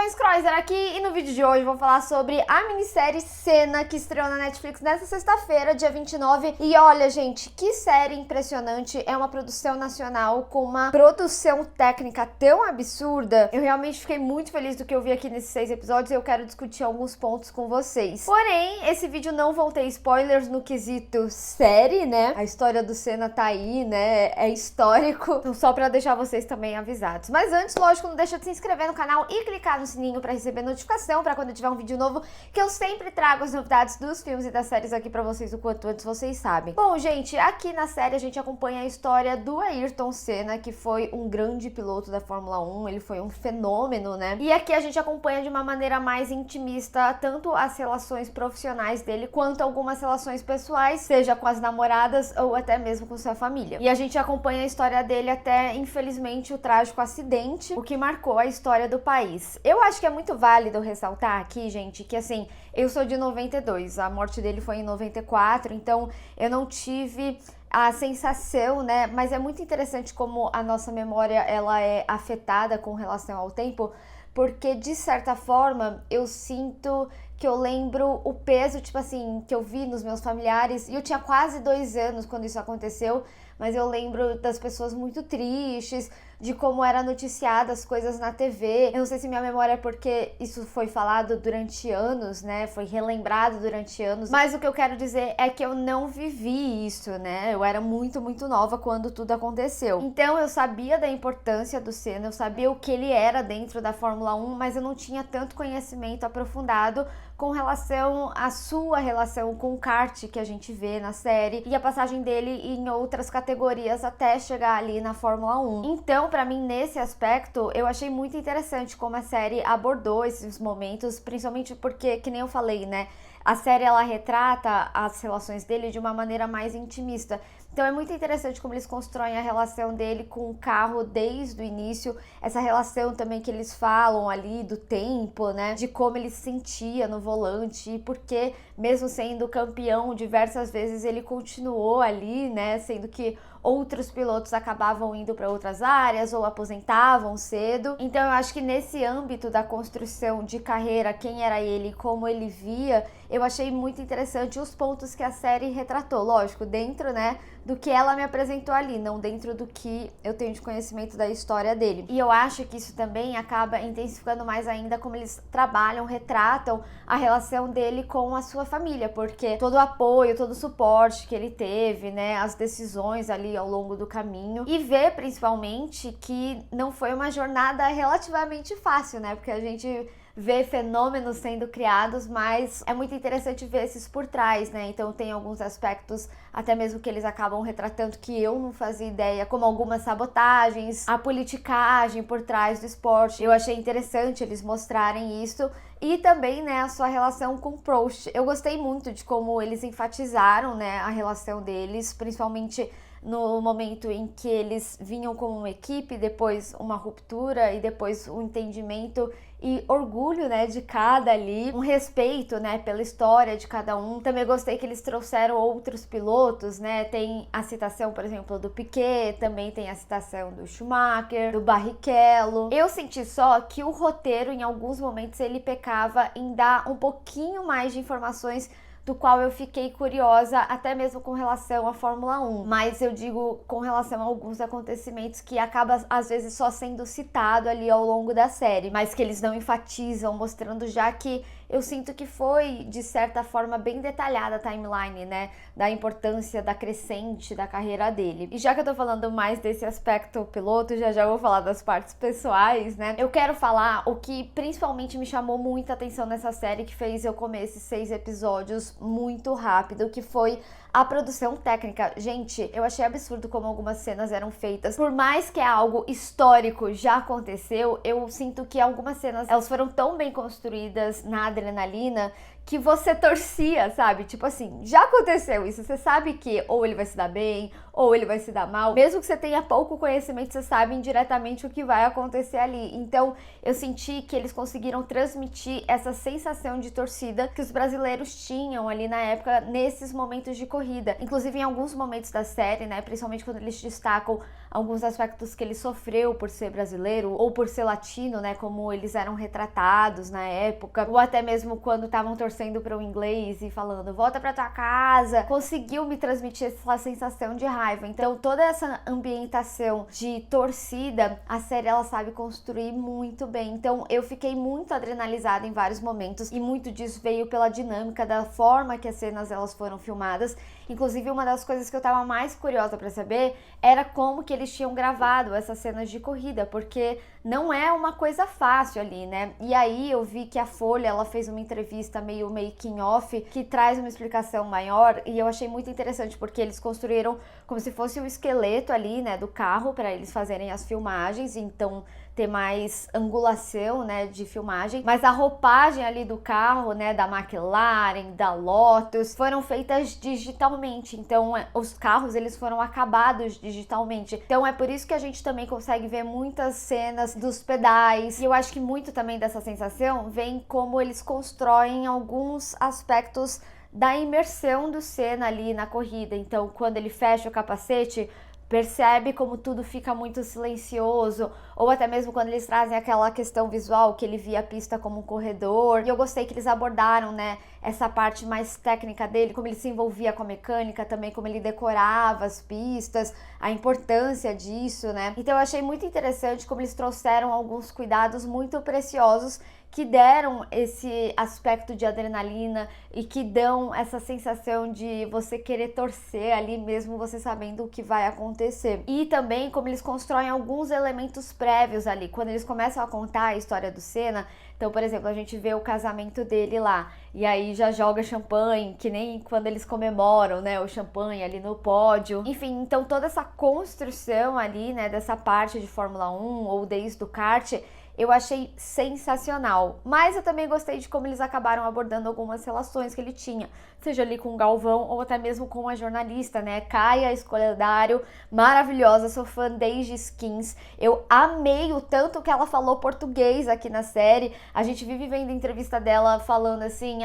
Thaís Kreuzer aqui e no vídeo de hoje vou falar sobre a minissérie Senna, que estreou na Netflix nesta sexta-feira, dia 29. E olha, gente, que série impressionante, é uma produção nacional com uma produção técnica tão absurda. Eu realmente fiquei muito feliz do que eu vi aqui nesses 6 episódios e eu quero discutir alguns pontos com vocês. Porém, esse vídeo não vão ter spoilers no quesito série, né? A história do Senna tá aí, né? É histórico, então só pra deixar vocês também avisados. Mas antes, lógico, não deixa de se inscrever no canal e clicar no sininho pra receber notificação pra quando tiver um vídeo novo, que eu sempre trago as novidades dos filmes e das séries aqui pra vocês o quanto antes vocês sabem. Bom, gente, aqui na série a gente acompanha a história do Ayrton Senna, que foi um grande piloto da Fórmula 1, ele foi um fenômeno, né? E aqui a gente acompanha de uma maneira mais intimista tanto as relações profissionais dele, quanto algumas relações pessoais, seja com as namoradas ou até mesmo com sua família. E a gente acompanha a história dele até, infelizmente, o trágico acidente, o que marcou a história do país. Eu acho que é muito válido ressaltar aqui, gente, que assim, eu sou de 92, a morte dele foi em 94, então eu não tive a sensação, né, mas é muito interessante como a nossa memória, ela é afetada com relação ao tempo, porque de certa forma eu sinto que eu lembro o peso, tipo assim, que eu vi nos meus familiares, e eu tinha quase 2 anos quando isso aconteceu, mas eu lembro das pessoas muito tristes, de como era noticiada as coisas na TV. Eu não sei se minha memória é porque isso foi falado durante anos, né? Foi relembrado durante anos. Mas o que eu quero dizer é que eu não vivi isso, né? Eu era muito, muito nova quando tudo aconteceu. Então eu sabia da importância do Senna, eu sabia o que ele era dentro da Fórmula 1, mas eu não tinha tanto conhecimento aprofundado com relação à sua relação com o kart que a gente vê na série e a passagem dele em outras categorias até chegar ali na Fórmula 1. Então, pra mim, nesse aspecto, eu achei muito interessante como a série abordou esses momentos, principalmente porque, que nem eu falei, né, a série ela retrata as relações dele de uma maneira mais intimista. Então é muito interessante como eles constroem a relação dele com o carro desde o início, essa relação também que eles falam ali do tempo, né, de como ele se sentia no volante e porque, mesmo sendo campeão diversas vezes, ele continuou ali, né, sendo que outros pilotos acabavam indo para outras áreas ou aposentavam cedo. Então eu acho que nesse âmbito da construção de carreira, quem era ele, como ele via, eu achei muito interessante os pontos que a série retratou, lógico, dentro, né, do que ela me apresentou ali, não dentro do que eu tenho de conhecimento da história dele. E eu acho que isso também acaba intensificando mais ainda como eles trabalham, retratam a relação dele com a sua família, porque todo o apoio, todo o suporte que ele teve, né, as decisões ali ao longo do caminho, e ver principalmente que não foi uma jornada relativamente fácil, né, porque a gente vê fenômenos sendo criados, mas é muito interessante ver esses por trás, né? Então tem alguns aspectos, até mesmo que eles acabam retratando que eu não fazia ideia, como algumas sabotagens, a politicagem por trás do esporte. Eu achei interessante eles mostrarem isso. E também, né, a sua relação com Prost. Eu gostei muito de como eles enfatizaram, né, a relação deles, principalmente no momento em que eles vinham como uma equipe, depois uma ruptura e depois um entendimento e orgulho, né, de cada ali, um respeito, né, pela história de cada um. Também gostei que eles trouxeram outros pilotos, né, tem a citação, por exemplo, do Piquet, também tem a citação do Schumacher, do Barrichello. Eu senti só que o roteiro, em alguns momentos, ele pecava em dar um pouquinho mais de informações do qual eu fiquei curiosa, até mesmo com relação à Fórmula 1. Mas eu digo com relação a alguns acontecimentos que acaba, às vezes, só sendo citado ali ao longo da série, mas que eles não enfatizam, mostrando já que eu sinto que foi, de certa forma, bem detalhada a timeline, né, da importância da crescente da carreira dele. E já que eu tô falando mais desse aspecto piloto, já vou falar das partes pessoais, né, eu quero falar o que principalmente me chamou muita atenção nessa série, que fez eu comer esses 6 episódios muito rápido, que foi a produção técnica. Gente, eu achei absurdo como algumas cenas eram feitas. Por mais que é algo histórico, já aconteceu, eu sinto que algumas cenas, elas foram tão bem construídas na adrenalina que você torcia, sabe? Tipo assim, já aconteceu isso, você sabe que ou ele vai se dar bem, ou ele vai se dar mal. Mesmo que você tenha pouco conhecimento, você sabe indiretamente o que vai acontecer ali. Então, eu senti que eles conseguiram transmitir essa sensação de torcida que os brasileiros tinham ali na época, nesses momentos de corrida. Inclusive, em alguns momentos da série, né, principalmente quando eles destacam alguns aspectos que ele sofreu por ser brasileiro ou por ser latino, né, como eles eram retratados na época, ou até mesmo quando estavam torcendo para o inglês e falando volta para tua casa, conseguiu me transmitir essa sensação de raiva. Então toda essa ambientação de torcida, a série ela sabe construir muito bem. Então eu fiquei muito adrenalizada em vários momentos e muito disso veio pela dinâmica da forma que as cenas elas foram filmadas. Inclusive, uma das coisas que eu tava mais curiosa pra saber era como que eles tinham gravado essas cenas de corrida, porque não é uma coisa fácil ali, né? E aí eu vi que a Folha, ela fez uma entrevista meio making off, que traz uma explicação maior, e eu achei muito interessante, porque eles construíram como se fosse o esqueleto ali, né, do carro, para eles fazerem as filmagens, então ter mais angulação, né, de filmagem, mas a roupagem ali do carro, né, da McLaren, da Lotus, foram feitas digitalmente, então os carros, eles foram acabados digitalmente, então é por isso que a gente também consegue ver muitas cenas dos pedais, e eu acho que muito também dessa sensação vem como eles constroem alguns aspectos da imersão do Senna ali na corrida. Então quando ele fecha o capacete, percebe como tudo fica muito silencioso, ou até mesmo quando eles trazem aquela questão visual, que ele via a pista como um corredor. E eu gostei que eles abordaram, né, essa parte mais técnica dele, como ele se envolvia com a mecânica, também como ele decorava as pistas, a importância disso, né. Então eu achei muito interessante como eles trouxeram alguns cuidados muito preciosos que deram esse aspecto de adrenalina e que dão essa sensação de você querer torcer ali mesmo você sabendo o que vai acontecer. E também como eles constroem alguns elementos prévios ali, quando eles começam a contar a história do Senna. Então, por exemplo, a gente vê o casamento dele lá, e aí já joga champanhe, que nem quando eles comemoram, né, o champanhe ali no pódio. Enfim, então toda essa construção ali, né, dessa parte de Fórmula 1 ou desde o kart, eu achei sensacional, mas eu também gostei de como eles acabaram abordando algumas relações que ele tinha, seja ali com o Galvão ou até mesmo com a jornalista, né, Kaia Escoledário, maravilhosa, sou fã desde Skins, eu amei o tanto que ela falou português aqui na série, a gente vive vendo entrevista dela falando assim,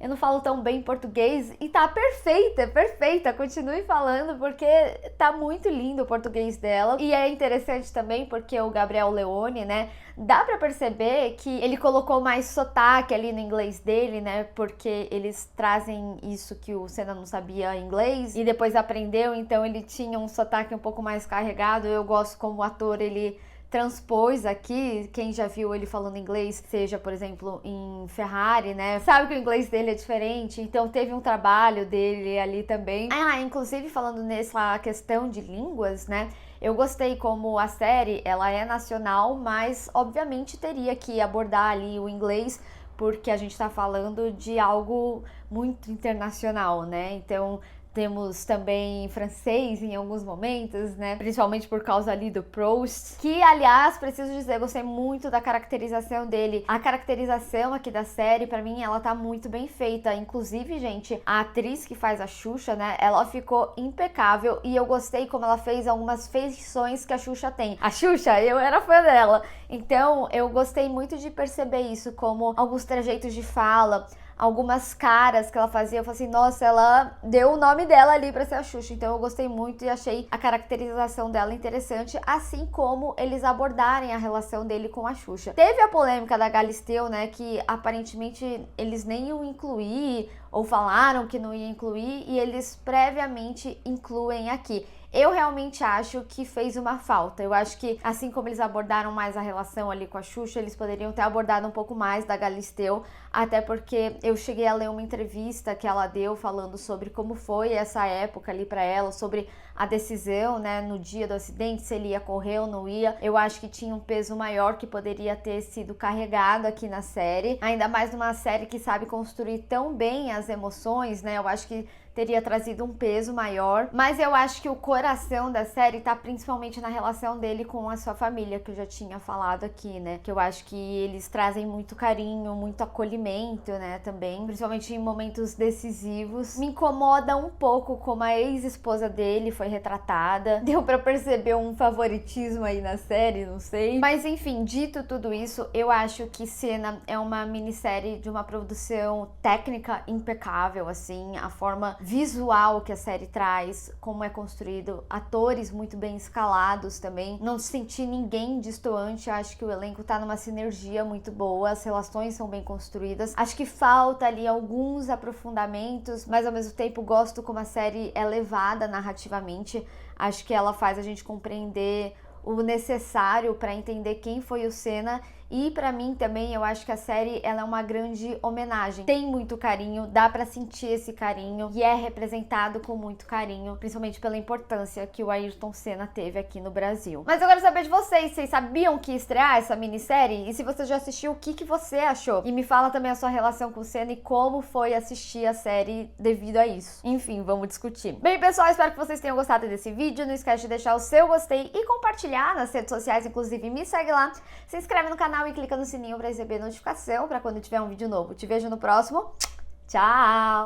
eu não falo tão bem português, e tá perfeita, continue falando, porque tá muito lindo o português dela, e é interessante também porque o Gabriel Leone, né, dá pra perceber que ele colocou mais sotaque ali no inglês dele, né? Porque eles trazem isso que o Senna não sabia inglês e depois aprendeu, então ele tinha um sotaque um pouco mais carregado. Eu gosto como o ator, ele transpôs aqui, quem já viu ele falando inglês, seja, por exemplo, em Ferrari, né? Sabe que o inglês dele é diferente, então teve um trabalho dele ali também. Inclusive falando nessa questão de línguas, né? Eu gostei como a série, ela é nacional, mas obviamente teria que abordar ali o inglês, porque a gente tá falando de algo muito internacional, né? Então temos também francês em alguns momentos, né? Principalmente por causa ali do Prost. Que, aliás, preciso dizer, gostei muito da caracterização dele. A caracterização aqui da série, pra mim, ela tá muito bem feita. Inclusive, gente, a atriz que faz a Xuxa, né? Ela ficou impecável e eu gostei como ela fez algumas feições que a Xuxa tem. A Xuxa, eu era fã dela. Então, eu gostei muito de perceber isso, como alguns trejeitos de fala, algumas caras que ela fazia, eu falei assim, nossa, ela deu o nome dela ali pra ser a Xuxa, então eu gostei muito e achei a caracterização dela interessante, assim como eles abordarem a relação dele com a Xuxa. Teve a polêmica da Galisteu, né, que aparentemente eles nem iam incluir, ou falaram que não ia incluir, e eles previamente incluem aqui. Eu realmente acho que fez uma falta. Eu acho que, assim como eles abordaram mais a relação ali com a Xuxa, eles poderiam ter abordado um pouco mais da Galisteu, até porque eu cheguei a ler uma entrevista que ela deu falando sobre como foi essa época ali pra ela, sobre a decisão, né, no dia do acidente, se ele ia correr ou não ia. Eu acho que tinha um peso maior que poderia ter sido carregado aqui na série, ainda mais numa série que sabe construir tão bem as emoções, né, eu acho que teria trazido um peso maior, mas eu acho que o coração da série tá principalmente na relação dele com a sua família, que eu já tinha falado aqui, né, que eu acho que eles trazem muito carinho, muito acolhimento, né, também, principalmente em momentos decisivos. Me incomoda um pouco como a ex-esposa dele foi retratada, deu pra perceber um favoritismo aí na série, não sei, mas enfim, dito tudo isso, eu acho que Senna é uma minissérie de uma produção técnica impecável, assim, a forma visual que a série traz, como é construído, atores muito bem escalados também. Não senti ninguém destoante, acho que o elenco tá numa sinergia muito boa, as relações são bem construídas. Acho que falta ali alguns aprofundamentos, mas ao mesmo tempo gosto como a série é levada narrativamente. Acho que ela faz a gente compreender o necessário para entender quem foi o Senna. E pra mim também, eu acho que a série ela é uma grande homenagem. Tem muito carinho, dá pra sentir esse carinho e é representado com muito carinho, principalmente pela importância que o Ayrton Senna teve aqui no Brasil. Mas eu quero saber de vocês sabiam que ia estrear essa minissérie? E se você já assistiu, o que você achou? E me fala também a sua relação com o Senna e como foi assistir a série devido a isso. Enfim, vamos discutir. Bem, pessoal, espero que vocês tenham gostado desse vídeo. Não esquece de deixar o seu gostei e compartilhar nas redes sociais, inclusive me segue lá. Se inscreve no canal e clica no sininho para receber notificação para quando tiver um vídeo novo. Te vejo no próximo. Tchau!